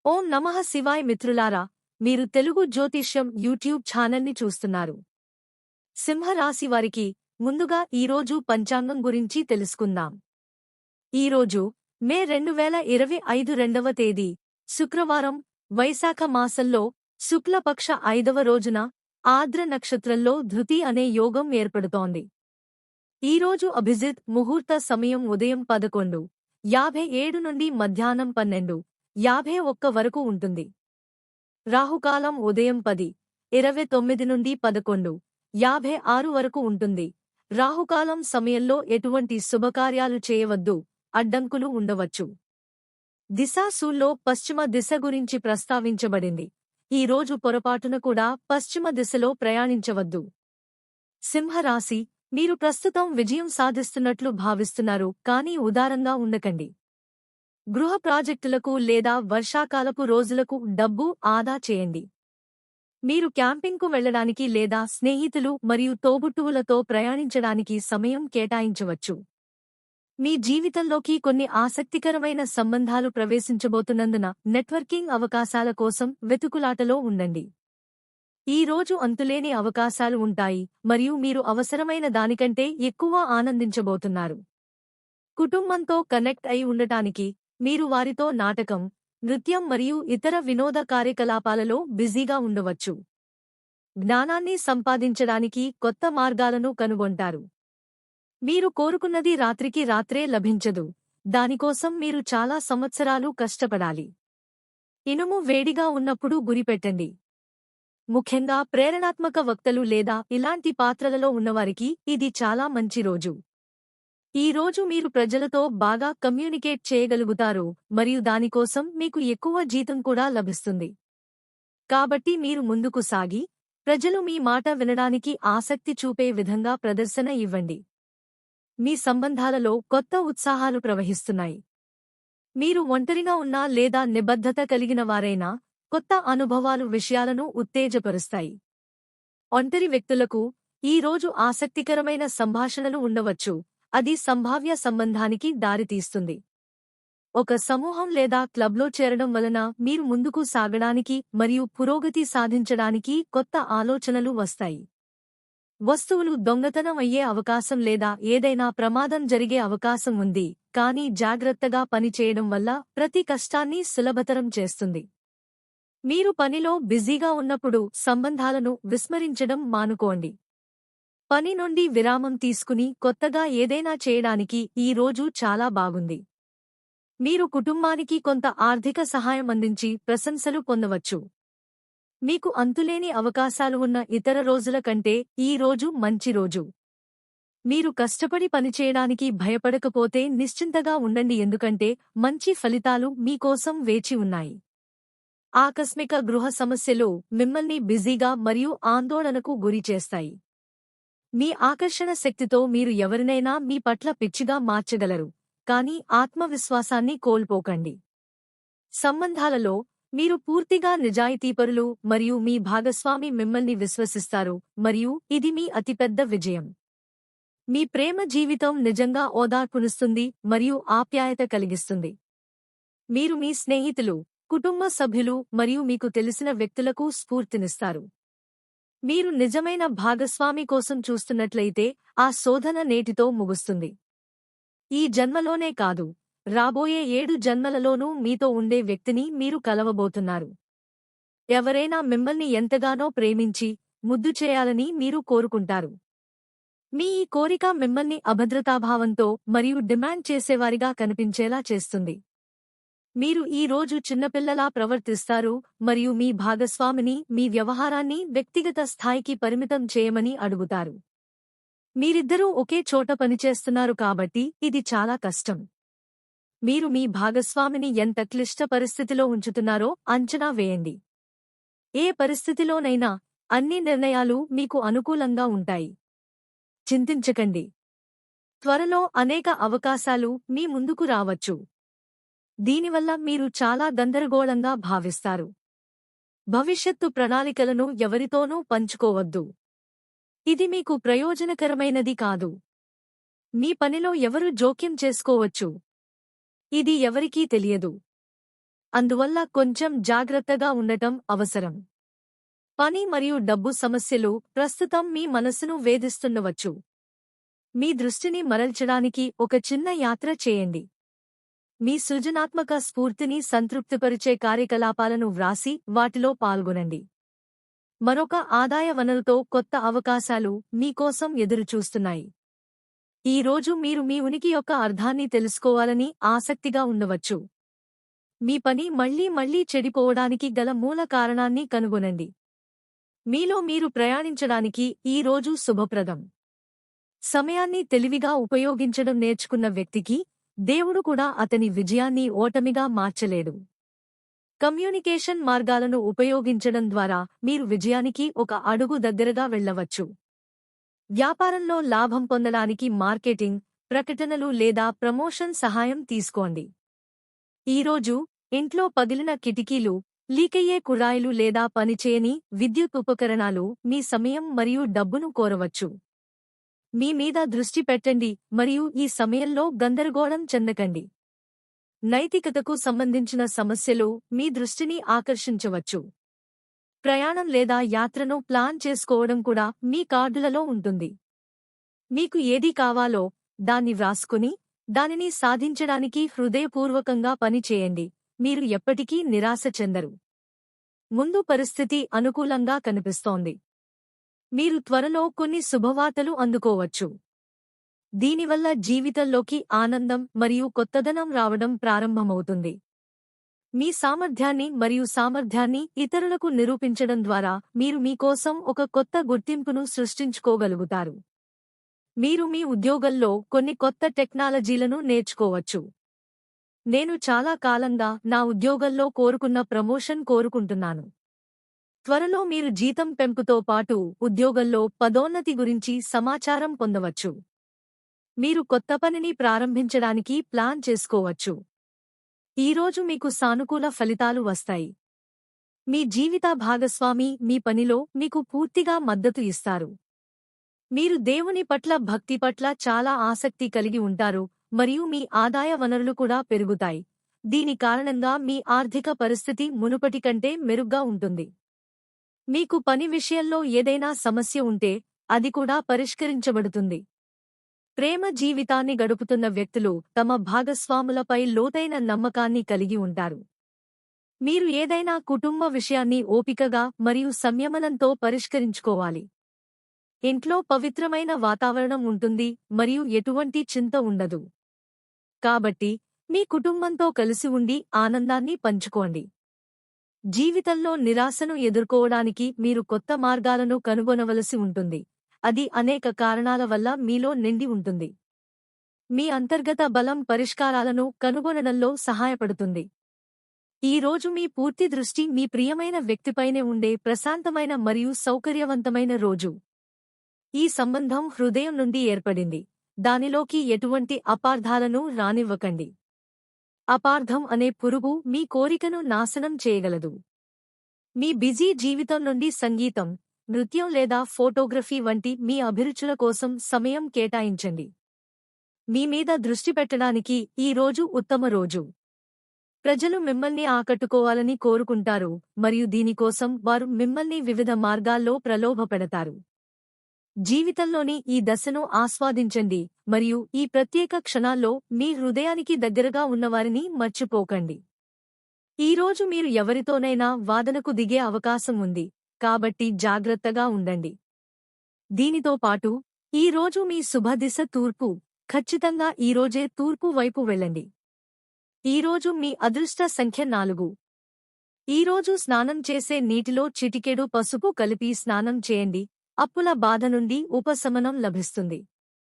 ఓం నమః శివాయ మిత్రులారా, మీరు తెలుగు జ్యోతిష్యం యూట్యూబ్ ఛానల్ని చూస్తున్నారు. సింహరాశి వారికి ముందుగా ఈరోజు పంచాంగం గురించి తెలుసుకుందాం. ఈరోజు మే 2025 రెండవ తేదీ శుక్రవారం, వైశాఖ మాసంలో శుక్లపక్ష 5వ రోజున ఆర్ద్ర నక్షత్రంలో ధృతి అనే యోగం ఏర్పడుతోంది. ఈరోజు అభిజిత్ ముహూర్త సమయం ఉదయం 11:57 నుండి మధ్యాహ్నం 12:51 వరకు ఉంటుంది. రాహుకాలం ఉదయం 10:29 నుండి 11:56 వరకు ఉంటుంది. రాహుకాలం సమయంలో ఎటువంటి శుభకార్యాలు చేయవద్దు, అడ్డంకులు ఉండవచ్చు. దిశాశూల్లో పశ్చిమ దిశ గురించి ప్రస్తావించబడింది. ఈ రోజు పొరపాటున కూడా పశ్చిమ దిశలో ప్రయాణించవద్దు. సింహరాశి, మీరు ప్రస్తుతం విజయం సాధిస్తున్నట్లు భావిస్తున్నారు, కానీ ఉదారంగా ఉండకండి. గృహ ప్రాజెక్టులకు లేదా వర్షాకాలపు రోజులకు డబ్బు ఆదా చేయండి. మీరు క్యాంపింగ్కు వెళ్లడానికి లేదా స్నేహితులు మరియు తోబుట్టువులతో ప్రయాణించడానికి సమయం కేటాయించవచ్చు. మీ జీవితంలోకి కొన్ని ఆసక్తికరమైన సంబంధాలు ప్రవేశించబోతున్నందున నెట్వర్కింగ్ అవకాశాల కోసం వెతుకులాటలో ఉండండి. ఈ రోజు అంతులేని అవకాశాలు ఉంటాయి మరియు మీరు అవసరమైన దానికంటే ఎక్కువ ఆనందించబోతున్నారు. కుటుంబంతో కనెక్ట్ అయి ఉండటానికి మీరు వారితో నాటకం, నృత్యం మరియు ఇతర వినోద కార్యకలాపాలలో బిజీగా ఉండవచ్చు. జ్ఞానాన్ని సంపాదించడానికి కొత్త మార్గాలను కనుగొంటారు. మీరు కోరుకున్నది రాత్రికి రాత్రే లభించదు, దానికోసం మీరు చాలా సంవత్సరాలు కష్టపడాలి. ఇనుము వేడిగా ఉన్నప్పుడు గురిపెట్టండి. ముఖ్యంగా ప్రేరణాత్మక వక్తలు లేదా ఇలాంటి పాత్రలలో ఉన్నవారికి ఇది చాలా మంచి రోజు. ఈ రోజు మీరు ప్రజలతో బాగా కమ్యూనికేట్ చేయగలుగుతారు మరియు దానికోసం మీకు ఎక్కువ జీతం కూడా లభిస్తుంది. కాబట్టి మీరు ముందుకు సాగి, ప్రజలు మీ మాట వినడానికి ఆసక్తి చూపే విధంగా ప్రదర్శన ఇవ్వండి. మీ సంబంధాలలో కొత్త ఉత్సాహాలు ప్రవహిస్తున్నాయి. మీరు ఒంటరిగా ఉన్నా లేదా నిబద్ధత కలిగిన వారైనా, కొత్త అనుభవాలు విషయాలను ఉత్తేజపరుస్తాయి. ఒంటరి వ్యక్తులకు ఈ రోజు ఆసక్తికరమైన సంభాషణలు ఉండవచ్చు, అది సంభావ్య సంబంధానికి దారితీస్తుంది. ఒక సమూహం లేదా క్లబ్లో చేరడం వలన మీరు ముందుకు సాగడానికి మరియు పురోగతి సాధించడానికి కొత్త ఆలోచనలు వస్తాయి. వస్తువులు దొంగతనం అయ్యే అవకాశం లేదా ఏదైనా ప్రమాదం జరిగే అవకాశం ఉంది, కానీ జాగ్రత్తగా పనిచేయడం వల్ల ప్రతి కష్టాన్ని సులభతరం చేస్తుంది. మీరు పనిలో బిజీగా ఉన్నప్పుడు సంబంధాలను విస్మరించడం మానుకోండి. పని నుండి విరామం తీసుకుని కొత్తగా ఏదైనా చేయడానికి ఈ రోజు చాలా బాగుంది. మీరు కుటుంబానికి కొంత ఆర్థిక సహాయం అందించి ప్రశంసలు పొందవచ్చు. మీకు అంతులేని అవకాశాలు ఉన్న ఇతర రోజుల కంటే ఈ రోజు మంచి రోజు. మీరు కష్టపడి పనిచేయడానికి భయపడకపోతే నిశ్చింతగా ఉండండి, ఎందుకంటే మంచి ఫలితాలు మీకోసం వేచి ఉన్నాయి. ఆకస్మిక గృహ సమస్యలు మిమ్మల్ని బిజీగా మరియు ఆందోళనకు గురిచేస్తాయి. మీ ఆకర్షణ శక్తితో మీరు ఎవరినైనా మీ పట్ల పిచ్చిగా మార్చగలరు, కానీ ఆత్మవిశ్వాసాన్ని కోల్పోకండి. సంబంధాలలో మీరు పూర్తిగా నిజాయితీపరులు మరియు మీ భాగస్వామి మిమ్మల్ని విశ్వసిస్తారు, మరియు ఇది మీ అతిపెద్ద విజయం. మీ ప్రేమ జీవితం నిజంగా ఓదార్పునిస్తుంది మరియు ఆప్యాయత కలిగిస్తుంది. మీరు మీ స్నేహితులు, కుటుంబ సభ్యులు మరియు మీకు తెలిసిన వ్యక్తులకు స్ఫూర్తినిస్తారు. మీరు నిజమైన భాగస్వామి కోసం చూస్తున్నట్లయితే ఆ శోధన నేటితో ముగుస్తుంది. ఈ జన్మలోనే కాదు, రాబోయే 7 జన్మలలోనూ మీతో ఉండే వ్యక్తిని మీరు కలవబోతున్నారు. ఎవరైనా మిమ్మల్ని ఎంతగానో ప్రేమించి ముద్దు చేయాలని మీరు కోరుకుంటారు. మీ ఈ కోరిక మిమ్మల్ని అభద్రతాభావంతో మరియు డిమాండ్ చేసేవారిగా కనిపించేలా చేస్తుంది. మీరు ఈ రోజు చిన్నపిల్లలా ప్రవర్తిస్తారు మరియు మీ భాగస్వామిని మీ వ్యవహారాన్ని వ్యక్తిగత స్థాయికి పరిమితం చేయమని అడుగుతారు. మీరిద్దరూ ఒకే చోట పనిచేస్తున్నారు కాబట్టి ఇది చాలా కష్టం. మీరు మీ భాగస్వామిని ఎంత క్లిష్ట పరిస్థితిలో ఉంచుతున్నారో అంచనా వేయండి. ఏ పరిస్థితిలోనైనా అన్ని నిర్ణయాలు మీకు అనుకూలంగా ఉంటాయి. చింతించకండి. త్వరలో అనేక అవకాశాలు మీ ముందుకు రావచ్చు. దీనివల్ల మీరు చాలా గందరగోళంగా భావిస్తారు. భవిష్యత్తు ప్రణాళికలను ఎవరితోనూ పంచుకోవద్దు. ఇది మీకు ప్రయోజనకరమైనది కాదు. మీ పనిలో ఎవరు జోక్యం చేసుకోవచ్చు. ఇది ఎవరికీ తెలియదు. అందువల్ల కొంచెం జాగ్రత్తగా ఉండటం అవసరం. పని మరియు డబ్బు సమస్యలు ప్రస్తుతం మీ మనసును వేధిస్తుండవచ్చు. మీ దృష్టిని మరల్చడానికి ఒక చిన్న యాత్ర చేయండి. మీ సృజనాత్మక స్ఫూర్తిని సంతృప్తిపరిచే కార్యకలాపాలను వ్రాసి వాటిలో పాల్గొనండి. మరొక ఆదాయ వనరుతో కొత్త అవకాశాలు మీకోసం ఎదురుచూస్తున్నాయి. ఈ రోజు మీరు మీ ఉనికి యొక్క అర్థాన్ని తెలుసుకోవాలని ఆసక్తిగా ఉండవచ్చు. మీ పని మళ్లీ చెడిపోవడానికి గల మూల కారణాన్ని కనుగొనండి. మీలో మీరు ప్రయాణించడానికి ఈ రోజు శుభప్రదం. సమయాన్ని తెలివిగా ఉపయోగించడం నేర్చుకున్న వ్యక్తికి దేవుడు కూడా అతని విజయాన్ని ఓటమిగా మార్చలేడు. కమ్యూనికేషన్ మార్గాలను ఉపయోగించడం ద్వారా మీరు విజయానికి ఒక అడుగు దగ్గరగా వెళ్ళవచ్చు. వ్యాపారంలో లాభం పొందడానికి మార్కెటింగ్, ప్రకటనలు లేదా ప్రమోషన్ సహాయం తీసుకోండి. ఈరోజు ఇంట్లో పగిలిన కిటికీలు, లీకయ్యే కుళాయిలు లేదా పనిచేయని విద్యుత్ ఉపకరణాలు మీ సమయం మరియు డబ్బును కోరవచ్చు. మీ మీద దృష్టి పెట్టండి మరియు ఈ సమయంలో గందరగోళం చెందకండి. నైతికతకు సంబంధించిన సమస్యలు మీ దృష్టిని ఆకర్షించవచ్చు. ప్రయాణం లేదా యాత్రను ప్లాన్ చేసుకోవడం కూడా మీ కార్డులలో ఉంటుంది. మీకు ఏది కావాలో దాన్ని వ్రాసుకుని దానిని సాధించడానికి హృదయపూర్వకంగా పని చేయండి. మీరు ఎప్పటికీ నిరాశ చెందరు. ముందు పరిస్థితి అనుకూలంగా కనిపిస్తోంది. మీరు త్వరలో కొన్ని శుభవార్తలు అందుకోవచ్చు. దీనివల్ల జీవితంలోకి ఆనందం మరియు కొత్తదనం రావడం ప్రారంభమవుతుంది. మీ సామర్థ్యాన్ని ఇతరులకు నిరూపించడం ద్వారా మీరు మీకోసం ఒక కొత్త గుర్తింపును సృష్టించుకోగలుగుతారు. మీరు మీ ఉద్యోగంలో కొన్ని కొత్త టెక్నాలజీలను నేర్చుకోవచ్చు. నేను చాలా కాలంగా నా ఉద్యోగంలో కోరుకున్న ప్రమోషన్ కోరుకుంటున్నాను. త్వరలో మీరు జీతం పెంపుతో పాటు ఉద్యోగంలో పదోన్నతి గురించి సమాచారం పొందవచ్చు. మీరు కొత్త పనిని ప్రారంభించడానికి ప్లాన్ చేసుకోవచ్చు. ఈరోజు మీకు సానుకూల ఫలితాలు వస్తాయి. మీ జీవిత భాగస్వామి మీ పనిలో మీకు పూర్తిగా మద్దతు ఇస్తారు. మీరు దేవుని పట్ల భక్తి పట్ల చాలా ఆసక్తి కలిగి ఉంటారు మరియు మీ ఆదాయ వనరులు కూడా పెరుగుతాయి. దీని కారణంగా మీ ఆర్థిక పరిస్థితి మునుపటి కంటే మెరుగ్గా ఉంటుంది. మీకు పని విషయంలో ఏదైనా సమస్య ఉంటే అది కూడా పరిష్కరించబడుతుంది. ప్రేమ జీవితాన్ని గడుపుతున్న వ్యక్తులు తమ భాగస్వాములపై లోతైన నమ్మకాన్ని కలిగి ఉంటారు. మీరు ఏదైనా కుటుంబ విషయాన్ని ఓపికగా మరియు సంయమనంతో పరిష్కరించుకోవాలి. ఇంట్లో పవిత్రమైన వాతావరణం ఉంటుంది మరియు ఎటువంటి చింత ఉండదు. కాబట్టి మీ కుటుంబంతో కలిసి ఉండి ఆనందాన్ని పంచుకోండి. జీవితంలో నిరాశను ఎదుర్కోవడానికి మీరు కొత్త మార్గాలను కనుగొనవలసి ఉంటుంది. అది అనేక కారణాల వల్ల మీలో నిండి ఉంటుంది. మీ అంతర్గత బలం పరిష్కారాలను కనుగొనడంలో సహాయపడుతుంది. ఈ రోజు మీ పూర్తి దృష్టి మీ ప్రియమైన వ్యక్తిపైనే ఉండే ప్రశాంతమైన మరియు సౌకర్యవంతమైన రోజు. ఈ సంబంధం హృదయం నుండి ఏర్పడింది. దానిలోకి ఎటువంటి అపార్థాలను రానివ్వకండి. అపార్థం అనే పురుగు మీ కోరికను నాశనం చేయగలదు. మీ బిజీ జీవితం నుండి సంగీతం, నృత్యం లేదా ఫోటోగ్రఫీ వంటి మీ అభిరుచుల కోసం సమయం కేటాయించండి. మీ మీద దృష్టి పెట్టడానికి ఈ రోజు ఉత్తమ రోజు. ప్రజలు మిమ్మల్ని ఆకట్టుకోవాలని కోరుకుంటారు మరియు దీనికోసం వారు మిమ్మల్ని వివిధ మార్గాల్లో ప్రలోభపెడతారు. జీవితంలోని ఈ దశను ఆస్వాదించండి మరియు ఈ ప్రత్యేక క్షణాల్లో మీ హృదయానికి దగ్గరగా ఉన్నవారిని మర్చిపోకండి. ఈరోజు మీరు ఎవరితోనైనా వాదనకు దిగే అవకాశం ఉంది, కాబట్టి జాగ్రత్తగా ఉండండి. దీనితో పాటు ఈరోజు మీ శుభదిశ తూర్పు. ఖచ్చితంగా ఈరోజే తూర్పు వైపు వెళ్ళండి. ఈరోజు మీ అదృష్ట సంఖ్య 4. ఈరోజు స్నానం చేసే నీటిలో చిటికెడు పసుపు కలిపి స్నానం చేయండి. అప్పుల బాధ నుండి ఉపశమనం లభిస్తుంది.